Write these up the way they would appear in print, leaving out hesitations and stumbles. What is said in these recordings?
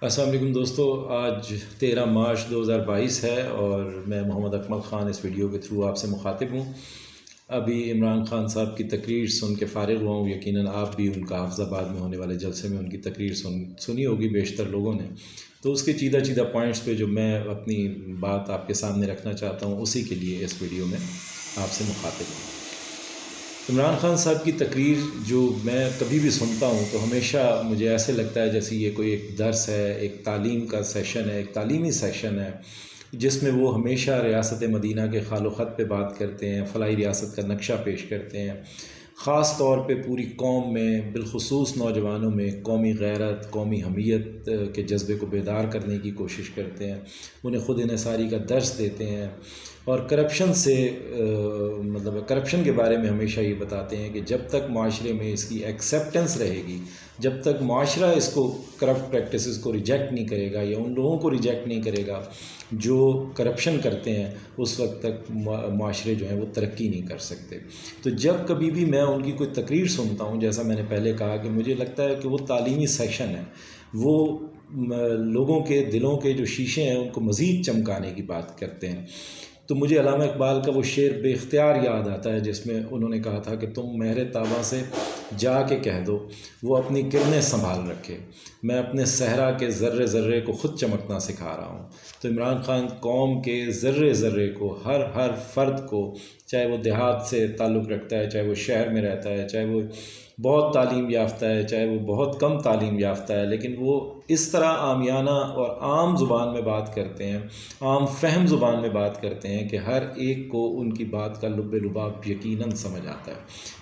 السلام علیکم دوستو، آج 13 مارچ 2022 ہے اور میں محمد اکمل خان اس ویڈیو کے تھرو آپ سے مخاطب ہوں۔ ابھی عمران خان صاحب کی تقریر سن کے فارغ ہوا ہوں۔ یقیناً آپ بھی ان کا حافظ آباد میں ہونے والے جلسے میں ان کی تقریر سنی ہوگی بیشتر لوگوں نے، تو اس کے چیدہ پوائنٹس پہ جو میں اپنی بات آپ کے سامنے رکھنا چاہتا ہوں، اسی کے لیے اس ویڈیو میں آپ سے مخاطب ہوں۔ عمران خان صاحب کی تقریر جو میں کبھی بھی سنتا ہوں تو ہمیشہ مجھے ایسے لگتا ہے جیسے یہ کوئی ایک درس ہے، ایک تعلیم کا سیشن ہے، ایک تعلیمی سیشن ہے، جس میں وہ ہمیشہ ریاست مدینہ کے خال و خط پہ بات کرتے ہیں، فلاحی ریاست کا نقشہ پیش کرتے ہیں، خاص طور پہ پوری قوم میں بالخصوص نوجوانوں میں قومی غیرت، قومی حمیت کے جذبے کو بیدار کرنے کی کوشش کرتے ہیں، انہیں خود انحصاری کا درس دیتے ہیں، اور کرپشن سے کرپشن کے بارے میں ہمیشہ یہ بتاتے ہیں کہ جب تک معاشرے میں اس کی ایکسیپٹنس رہے گی، جب تک معاشرہ اس کو کرپٹ پریکٹسز کو ریجیکٹ نہیں کرے گا یا ان لوگوں کو ریجیکٹ نہیں کرے گا جو کرپشن کرتے ہیں، اس وقت تک معاشرے جو ہیں وہ ترقی نہیں کر سکتے۔ تو جب کبھی بھی میں ان کی کوئی تقریر سنتا ہوں، جیسا میں نے پہلے کہا کہ مجھے لگتا ہے کہ وہ تعلیمی سیشن ہے، وہ لوگوں کے دلوں کے جو شیشے ہیں ان کو مزید چمکانے کی بات کرتے ہیں۔ تو مجھے علامہ اقبال کا وہ شعر بے اختیار یاد آتا ہے جس میں انہوں نے کہا تھا کہ تم مہر طابہ سے جا کے کہہ دو وہ اپنی کرنیں سنبھال رکھے، میں اپنے صحرا کے ذرے ذرے کو خود چمکنا سکھا رہا ہوں۔ تو عمران خان قوم کے ذرے ذرے کو، ہر فرد کو، چاہے وہ دیہات سے تعلق رکھتا ہے، چاہے وہ شہر میں رہتا ہے، چاہے وہ بہت تعلیم یافتہ ہے، چاہے وہ بہت کم تعلیم یافتہ ہے، لیکن وہ اس طرح عامیانہ اور عام زبان میں بات کرتے ہیں، عام فہم زبان میں بات کرتے ہیں کہ ہر ایک کو ان کی بات کا لب لباب یقیناً سمجھ آتا ہے۔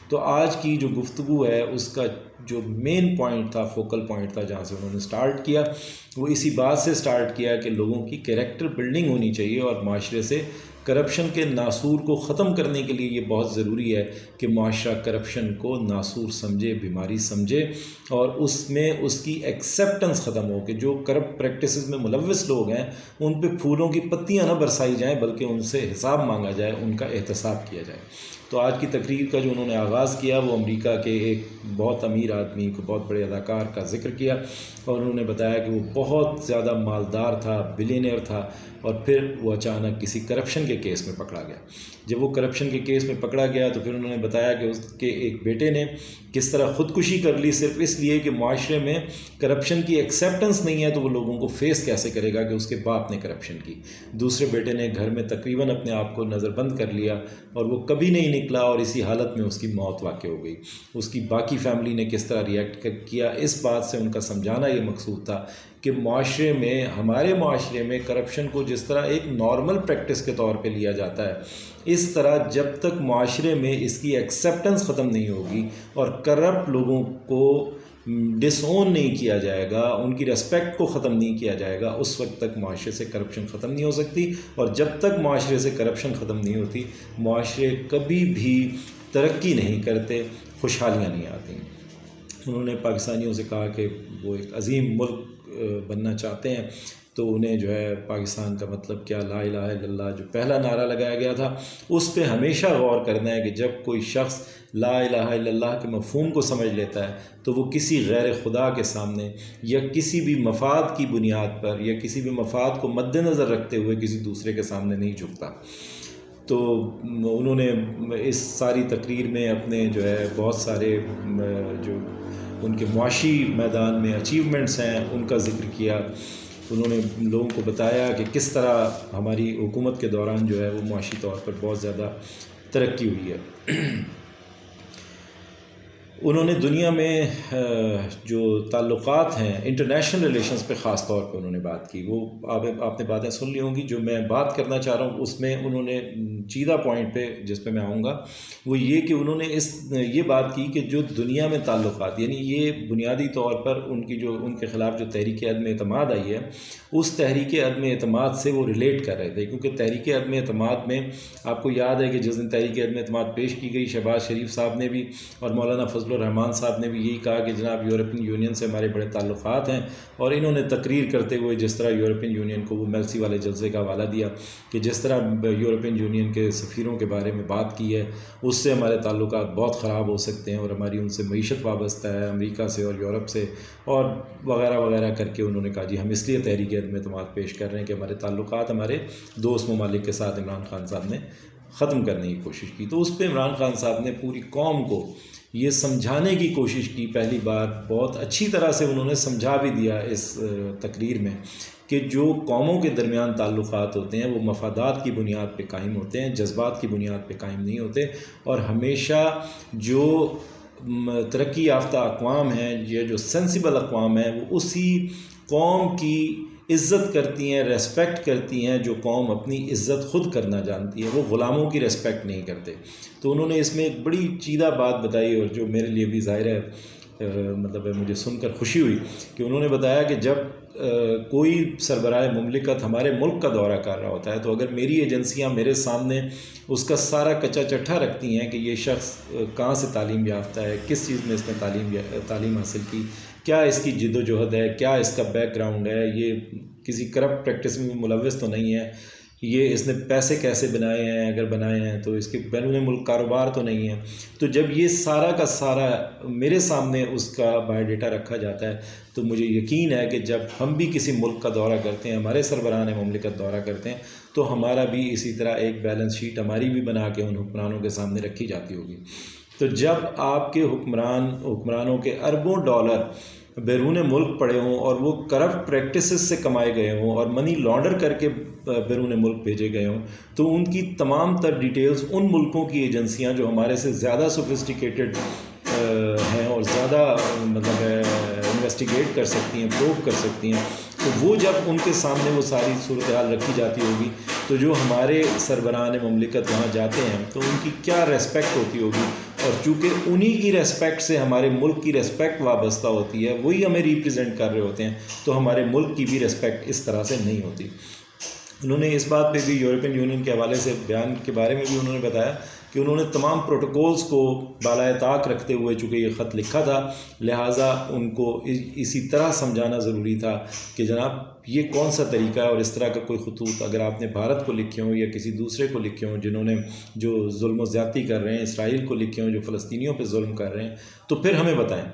تو آج کی جو گفتگو ہے اس کا جو مین پوائنٹ تھا، فوکل پوائنٹ تھا، جہاں سے انہوں نے سٹارٹ کیا، وہ اسی بات سے سٹارٹ کیا کہ لوگوں کی کیریکٹر بلڈنگ ہونی چاہیے اور معاشرے سے کرپشن کے ناسور کو ختم کرنے کے لیے یہ بہت ضروری ہے کہ معاشرہ کرپشن کو ناسور سمجھے، بیماری سمجھے، اور اس میں اس کی ایکسیپٹنس ختم ہو کہ جو کرپٹ پریکٹسز میں ملوث لوگ ہیں ان پہ پھولوں کی پتیاں نہ برسائی جائیں بلکہ ان سے حساب مانگا جائے، ان کا احتساب کیا جائے۔ تو آج کی تقریر کا جو انہوں نے آغاز کیا وہ امریکہ کے ایک بہت امیر آدمی کو، بہت بڑے اداکار کا ذکر کیا، اور انہوں نے بتایا کہ وہ بہت زیادہ مالدار تھا، بلینئر تھا، اور پھر وہ اچانک کسی کرپشن کے کیس میں پکڑا گیا۔ جب وہ کرپشن کے کیس میں پکڑا گیا تو پھر انہوں نے بتایا کہ اس کے ایک بیٹے نے کس طرح خودکشی کر لی، صرف اس لیے کہ معاشرے میں کرپشن کی ایکسیپٹنس نہیں ہے تو وہ لوگوں کو فیس کیسے کرے گا کہ اس کے باپ نے کرپشن کی۔ دوسرے بیٹے نے گھر میں تقریباً اپنے آپ کو نظر بند کر لیا اور وہ کبھی نہیں نکلا، اور اسی حالت میں اس کی موت واقع ہو گئی۔ اس کی باقی فیملی نے کس طرح ریئیکٹ کیا، اس بات سے ان کا سمجھانا یہ مقصود تھا کہ معاشرے میں، ہمارے معاشرے میں کرپشن کو جس طرح ایک نارمل پریکٹس کے طور پہ لیا جاتا ہے، اس طرح جب تک معاشرے میں اس کی ایکسیپٹنس ختم نہیں ہوگی اور کرپٹ لوگوں کو ڈس اون نہیں کیا جائے گا، ان کی ریسپیکٹ کو ختم نہیں کیا جائے گا، اس وقت تک معاشرے سے کرپشن ختم نہیں ہو سکتی، اور جب تک معاشرے سے کرپشن ختم نہیں ہوتی، معاشرے کبھی بھی ترقی نہیں کرتے، خوشحالیاں نہیں آتی۔ انہوں نے پاکستانیوں سے کہا کہ وہ ایک عظیم ملک بننا چاہتے ہیں، تو انہیں جو ہے پاکستان کا مطلب کیا، لا الہ الا اللہ جو پہلا نعرہ لگایا گیا تھا اس پہ ہمیشہ غور کرنا ہے کہ جب کوئی شخص لا الہ الا اللہ کے مفہوم کو سمجھ لیتا ہے تو وہ کسی غیر خدا کے سامنے یا کسی بھی مفاد کی بنیاد پر یا کسی بھی مفاد کو مد نظر رکھتے ہوئے کسی دوسرے کے سامنے نہیں جھکتا۔ تو انہوں نے اس ساری تقریر میں اپنے جو ہے بہت سارے جو ان کے معاشی میدان میں اچیومنٹس ہیں ان کا ذکر کیا۔ انہوں نے لوگوں کو بتایا کہ کس طرح ہماری حکومت کے دوران جو ہے وہ معاشی طور پر بہت زیادہ ترقی ہوئی ہے۔ انہوں نے دنیا میں جو تعلقات ہیں، انٹرنیشنل ریلیشنز پہ خاص طور پہ انہوں نے بات کی۔ وہ آپ نے باتیں سن لی ہوں گی، جو میں بات کرنا چاہ رہا ہوں اس میں انہوں نے چیدہ پوائنٹ پہ جس پہ میں آؤں گا وہ یہ کہ انہوں نے یہ بات کی کہ جو دنیا میں تعلقات، یعنی یہ بنیادی طور پر ان کے خلاف جو تحریک عدم اعتماد آئی ہے، اس تحریک عدم اعتماد سے وہ ریلیٹ کر رہے تھے، کیونکہ تحریک عدم اعتماد میں آپ کو یاد ہے کہ جس دن تحریک عدم اعتماد پیش کی گئی، شہباز شریف صاحب نے بھی اور مولانا فضل الرحمان صاحب نے بھی یہی کہا کہ جناب یورپین یونین سے ہمارے بڑے تعلقات ہیں، اور انہوں نے تقریر کرتے ہوئے جس طرح یورپین یونین کو وہ میلسی والے جلسے کا حوالہ دیا کہ جس طرح یورپین یونین کے سفیروں کے بارے میں بات کی ہے اس سے ہمارے تعلقات بہت خراب ہو سکتے ہیں، اور ہماری ان سے معیشت وابستہ ہے امریکہ سے اور یورپ سے اور وغیرہ وغیرہ کر کے انہوں نے کہا جی ہم اس لیے تحریک عدم اعتماد پیش کر رہے ہیں کہ ہمارے تعلقات ہمارے دوست ممالک کے ساتھ عمران خان صاحب نے ختم کرنے کی کوشش کی۔ تو اس پہ عمران خان صاحب نے پوری قوم کو یہ سمجھانے کی کوشش کی، پہلی بار بہت اچھی طرح سے انہوں نے سمجھا بھی دیا اس تقریر میں کہ جو قوموں کے درمیان تعلقات ہوتے ہیں وہ مفادات کی بنیاد پہ قائم ہوتے ہیں، جذبات کی بنیاد پہ قائم نہیں ہوتے، اور ہمیشہ جو ترقی یافتہ اقوام ہیں یا جو سینسیبل اقوام ہیں وہ اسی قوم کی عزت کرتی ہیں، ریسپیکٹ کرتی ہیں جو قوم اپنی عزت خود کرنا جانتی ہے، وہ غلاموں کی ریسپیکٹ نہیں کرتے۔ تو انہوں نے اس میں ایک بڑی چیدہ بات بتائی، اور جو میرے لیے بھی ظاہر ہے مطلب مجھے سن کر خوشی ہوئی کہ انہوں نے بتایا کہ جب کوئی سربراہ مملکت ہمارے ملک کا دورہ کر رہا ہوتا ہے تو اگر میری ایجنسیاں میرے سامنے اس کا سارا کچا چٹھا رکھتی ہیں کہ یہ شخص کہاں سے تعلیم یافتہ ہے، کس چیز میں اس نے تعلیم حاصل کی، کیا اس کی جد و جہد ہے، کیا اس کا بیک گراؤنڈ ہے، یہ کسی کرپٹ پریکٹس میں ملوث تو نہیں ہے، یہ اس نے پیسے کیسے بنائے ہیں، اگر بنائے ہیں تو اس کے بیرون ملک کاروبار تو نہیں ہے، تو جب یہ سارا کا سارا میرے سامنے اس کا بایو ڈیٹا رکھا جاتا ہے تو مجھے یقین ہے کہ جب ہم بھی کسی ملک کا دورہ کرتے ہیں، ہمارے سربراہ مملکت دورہ کرتے ہیں، تو ہمارا بھی اسی طرح ایک بیلنس شیٹ ہماری بھی بنا کے ان حکمرانوں کے سامنے رکھی جاتی ہوگی۔ تو جب آپ کے حکمرانوں کے اربوں ڈالر بیرون ملک پڑے ہوں اور وہ کرپٹ پریکٹسز سے کمائے گئے ہوں اور منی لانڈر کر کے بیرون ملک بھیجے گئے ہوں، تو ان کی تمام تر ڈیٹیلز ان ملکوں کی ایجنسیاں جو ہمارے سے زیادہ سوفسٹیکیٹڈ ہیں اور زیادہ مطلب انویسٹیگیٹ کر سکتی ہیں، پروب کر سکتی ہیں، تو وہ جب ان کے سامنے وہ ساری صورتحال رکھی جاتی ہوگی تو جو ہمارے سربراہان مملکت وہاں جاتے ہیں تو ان کی کیا ریسپیکٹ ہوتی ہوگی، اور چونکہ انہی کی ریسپیکٹ سے ہمارے ملک کی ریسپیکٹ وابستہ ہوتی ہے، وہی ہمیں ریپرزینٹ کر رہے ہوتے ہیں، تو ہمارے ملک کی بھی ریسپیکٹ اس طرح سے نہیں ہوتی۔ انہوں نے اس بات پہ بھی یورپین یونین کے حوالے سے بیان کے بارے میں بھی انہوں نے بتایا کہ انہوں نے تمام پروٹوکولز کو بالائے طاق رکھتے ہوئے چونکہ یہ خط لکھا تھا، لہٰذا ان کو اسی طرح سمجھانا ضروری تھا کہ جناب یہ کون سا طریقہ ہے، اور اس طرح کا کوئی خطوط اگر آپ نے بھارت کو لکھے ہوں یا کسی دوسرے کو لکھے ہوں جنہوں نے جو ظلم و زیادتی کر رہے ہیں، اسرائیل کو لکھے ہوں جو فلسطینیوں پہ ظلم کر رہے ہیں، تو پھر ہمیں بتائیں۔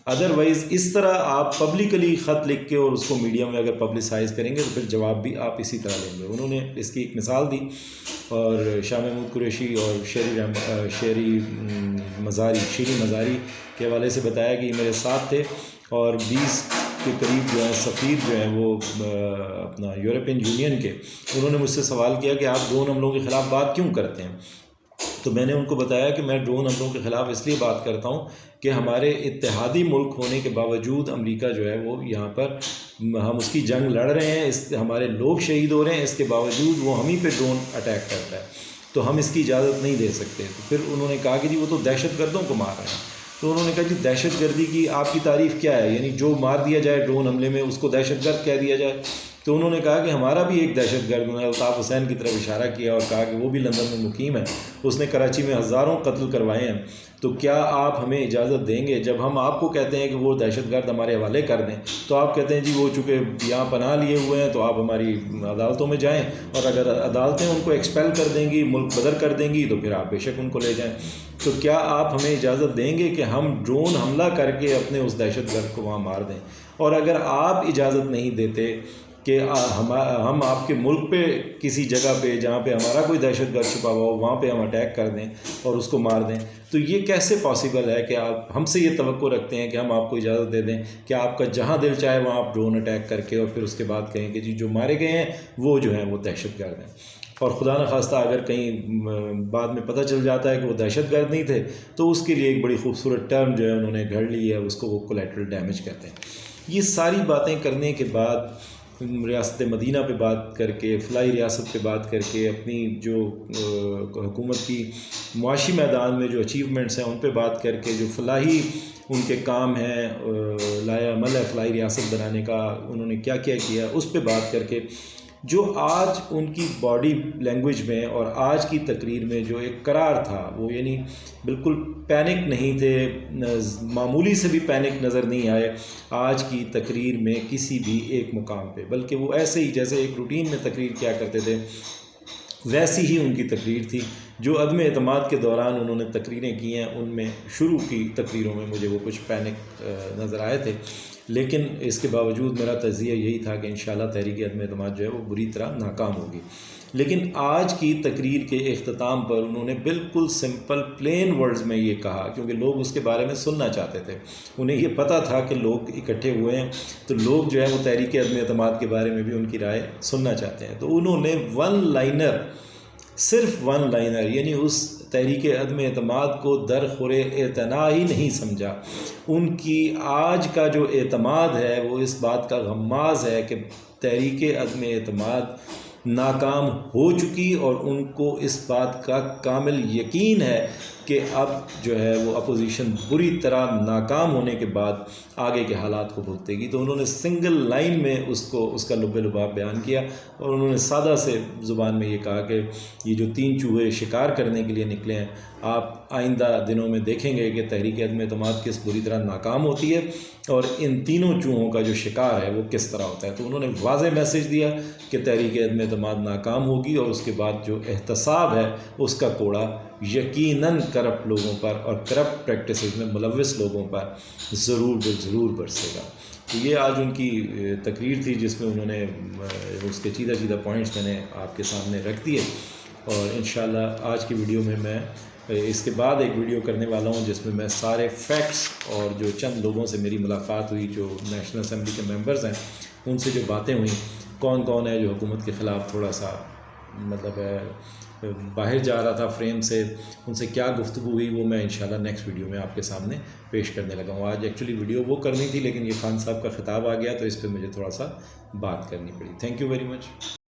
ادروائز اس طرح آپ پبلکلی خط لکھ کے اور اس کو میڈیا میں اگر پبلسائز کریں گے تو پھر جواب بھی آپ اسی طرح لیں گے۔ انہوں نے اس کی ایک مثال دی، اور شاہ محمود قریشی اور شیری مزاری کے حوالے سے بتایا کہ یہ میرے ساتھ تھے، اور 20 کے قریب جو ہیں سفیر جو ہیں وہ اپنا یورپین یونین کے، انہوں نے مجھ سے سوال کیا کہ آپ ڈرون حملوں کے خلاف بات کیوں کرتے ہیں؟ تو میں نے ان کو بتایا کہ میں ڈرون حملوں کے خلاف اس لیے بات کرتا ہوں کہ ہمارے اتحادی ملک ہونے کے باوجود امریکہ جو ہے وہ یہاں پر ہم اس کی جنگ لڑ رہے ہیں، ہمارے لوگ شہید ہو رہے ہیں، اس کے باوجود وہ ہم ہی پہ ڈرون اٹیک کرتا ہے، تو ہم اس کی اجازت نہیں دے سکتے۔ تو پھر انہوں نے کہا کہ جی وہ تو دہشت گردوں کو مار رہے ہیں۔ تو انہوں نے کہا جی دہشت گردی کی آپ کی تعریف کیا ہے، یعنی جو مار دیا جائے ڈرون حملے میں اس کو دہشت گرد کہہ دیا جائے؟ تو انہوں نے کہا کہ ہمارا بھی ایک دہشت گرد ہے، الطاف حسین کی طرف اشارہ کیا اور کہا کہ وہ بھی لندن میں مقیم ہے، اس نے کراچی میں ہزاروں قتل کروائے ہیں، تو کیا آپ ہمیں اجازت دیں گے جب ہم آپ کو کہتے ہیں کہ وہ دہشت گرد ہمارے حوالے کر دیں، تو آپ کہتے ہیں جی وہ چونکہ یہاں پناہ لیے ہوئے ہیں تو آپ ہماری عدالتوں میں جائیں، اور اگر عدالتیں ان کو ایکسپیل کر دیں گی، ملک بدر کر دیں گی، تو پھر آپ بے شک ان کو لے جائیں، تو کیا آپ ہمیں اجازت دیں گے کہ ہم ڈرون حملہ کر کے اپنے اس دہشت گرد کو وہاں مار دیں؟ اور اگر آپ اجازت نہیں دیتے کہ ہم آپ کے ملک پہ کسی جگہ پہ جہاں پہ ہمارا کوئی دہشت گرد چھپا ہوا ہو وہاں پہ ہم اٹیک کر دیں اور اس کو مار دیں، تو یہ کیسے پاسبل ہے کہ آپ ہم سے یہ توقع رکھتے ہیں کہ ہم آپ کو اجازت دے دیں کہ آپ کا جہاں دل چاہے وہاں آپ ڈرون اٹیک کر کے اور پھر اس کے بعد کہیں کہ جی جو مارے گئے ہیں وہ جو ہیں وہ دہشت گرد ہیں، اور خدا نخواستہ اگر کہیں بعد میں پتہ چل جاتا ہے کہ وہ دہشت گرد نہیں تھے تو اس کے لیے ایک بڑی خوبصورت ٹرم جو ہے انہوں نے گھڑ لی ہے، اس کو وہ کولیٹرل ڈیمیج کہتے ہیں۔ یہ ساری باتیں کرنے کے بعد ریاست مدینہ پہ بات کر کے، فلاحی ریاست پہ بات کر کے، اپنی جو حکومت کی معاشی میدان میں جو اچیومنٹس ہیں ان پہ بات کر کے، جو فلاحی ان کے کام ہیں، لایا عمل ہے فلاحی ریاست بنانے کا، انہوں نے کیا کیا کیا اس پہ بات کر کے جو آج ان کی باڈی لینگویج میں اور آج کی تقریر میں جو ایک قرار تھا، وہ یعنی بالکل پینک نہیں تھے، معمولی سے بھی پینک نظر نہیں آئے آج کی تقریر میں کسی بھی ایک مقام پہ، بلکہ وہ ایسے ہی جیسے ایک روٹین میں تقریر کیا کرتے تھے ویسی ہی ان کی تقریر تھی۔ جو عدم اعتماد کے دوران انہوں نے تقریریں کی ہیں، ان میں شروع کی تقریروں میں مجھے وہ کچھ پینک نظر آئے تھے، لیکن اس کے باوجود میرا تجزیہ یہی تھا کہ انشاءاللہ تحریک عدم اعتماد جو ہے وہ بری طرح ناکام ہوگی۔ لیکن آج کی تقریر کے اختتام پر انہوں نے بالکل سمپل پلین ورڈز میں یہ کہا، کیونکہ لوگ اس کے بارے میں سننا چاہتے تھے، انہیں یہ پتہ تھا کہ لوگ اکٹھے ہوئے ہیں تو لوگ جو ہے وہ تحریک عدم اعتماد کے بارے میں بھی ان کی رائے سننا چاہتے ہیں۔ تو انہوں نے صرف ون لائنر یعنی اس تحریک عدم اعتماد کو درخور اعتنا ہی نہیں سمجھا۔ ان کی آج کا جو اعتماد ہے وہ اس بات کا غماز ہے کہ تحریک عدم اعتماد ناکام ہو چکی، اور ان کو اس بات کا کامل یقین ہے کہ اب جو ہے وہ اپوزیشن بری طرح ناکام ہونے کے بعد آگے کے حالات کو بھگتے گی۔ تو انہوں نے سنگل لائن میں اس کا لب لباب بیان کیا، اور انہوں نے سادہ سے زبان میں یہ کہا کہ یہ جو 3 چوہے شکار کرنے کے لیے نکلے ہیں، آپ آئندہ دنوں میں دیکھیں گے کہ تحریک عدم اعتماد کس بری طرح ناکام ہوتی ہے، اور ان تینوں چوہوں کا جو شکار ہے وہ کس طرح ہوتا ہے۔ تو انہوں نے واضح میسج دیا کہ تحریک عدم اعتماد ناکام ہوگی، اور اس کے بعد جو احتساب ہے اس کا کوڑا یقیناً کرپٹ لوگوں پر اور کرپٹ پریکٹسز میں ملوث لوگوں پر ضرور برسے گا۔ تو یہ آج ان کی تقریر تھی، جس میں انہوں نے اس کے چیدہ پوائنٹس میں نے آپ کے سامنے رکھ دیے، اور انشاءاللہ آج کی ویڈیو میں اس کے بعد ایک ویڈیو کرنے والا ہوں جس میں سارے فیکٹس اور جو چند لوگوں سے میری ملاقات ہوئی جو نیشنل اسمبلی کے ممبرز ہیں، ان سے جو باتیں ہوئیں، کون ہے جو حکومت کے خلاف تھوڑا سا مطلب باہر جا رہا تھا فریم سے، ان سے کیا گفتگو ہوئی، وہ میں انشاءاللہ نیکسٹ ویڈیو میں آپ کے سامنے پیش کرنے لگا ہوں۔ آج ایکچولی ویڈیو وہ کرنی تھی، لیکن یہ خان صاحب کا خطاب آ گیا تو اس پہ مجھے تھوڑا سا بات کرنی پڑی۔ Thank you very much.